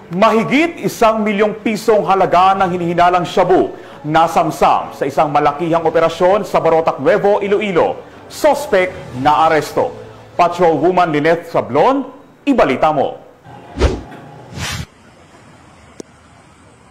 Mahigit 1 milyong pisong halaga ng hinihinalang shabu nasamsam sa isang malakihang operasyon sa Barotac Nuevo, Iloilo. Suspect na aresto. Patrolwoman Lynette Sablon, ibalita mo.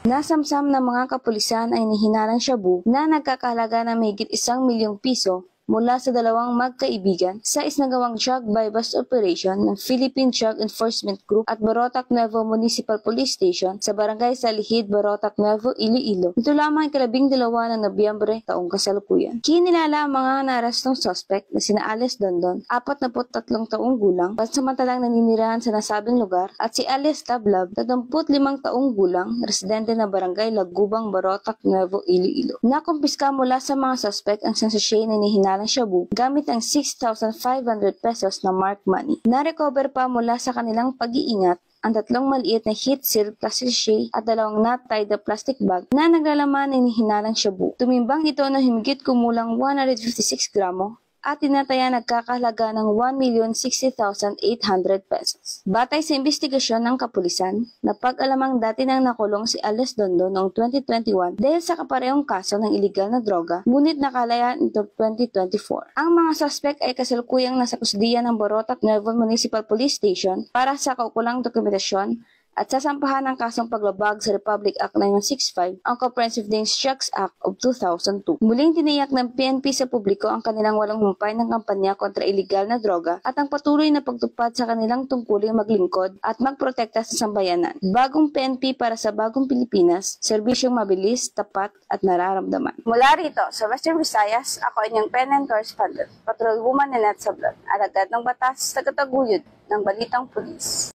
Nasamsam ng mga kapulisan ay hinihinarang shabu na nagkakahalaga ng mahigit 1 milyong piso mula sa dalawang magkaibigan sa isinagawang drug buy-bust operation ng Philippine Drug Enforcement Group at Barotac Nuevo Municipal Police Station sa Barangay Salihid, Barotac Nuevo, Iloilo. Ito lamang ay 12 ng Nobyembre taong kasalukuyan. Kinilala ang mga naarestong suspect na sina Alice Dondon, 43 taong gulang, pansamantalang naninirahan sa nasabing lugar, at si Alice Tablab, 35 taong gulang, residente na Barangay Lagubang, Barotac Nuevo, Iloilo. Nakumpiska mula sa mga suspect ang sachet na hinihinala ng shabu gamit ang 6,500 pesos na marked money. Na-recover pa mula sa kanilang pag-iingat ang 3 maliit na heat seal plastic sachet at 2 knot-tied na plastic bag na naglalaman ng hinihinarang shabu. Tumimbang ito na himigit kumulang 156 gramo at tinataya nagkakahalaga ng 1,060,800 pesos. Batay sa investigasyon ng kapulisan, napag-alamang dati nang nakulong si Alice Dondon noong 2021 dahil sa kaparehong kaso ng iligal na droga, ngunit nakalayan ito 2024. Ang mga suspect ay kasalukuyang nasa kusdiyan ng Barotac Nuevo Municipal Police Station para sa kaukulang dokumentasyon at sasampahan ng kasong paglabag sa Republic Act 9165, ang Comprehensive Names Drugs Act of 2002. Muling tiniyak ng PNP sa publiko ang kanilang walang humpay ng kampanya kontra iligal na droga at ang patuloy na pagtupad sa kanilang tungkuling maglingkod at magprotekta sa sambayanan. Bagong PNP para sa bagong Pilipinas, serbisyong mabilis, tapat at nararamdaman. Mula rito sa Western Visayas, ako inyong PNN correspondent, Patrolwoman Lynette Sablon, alagad ng batas, tagataguyod ng Balitang Pulis.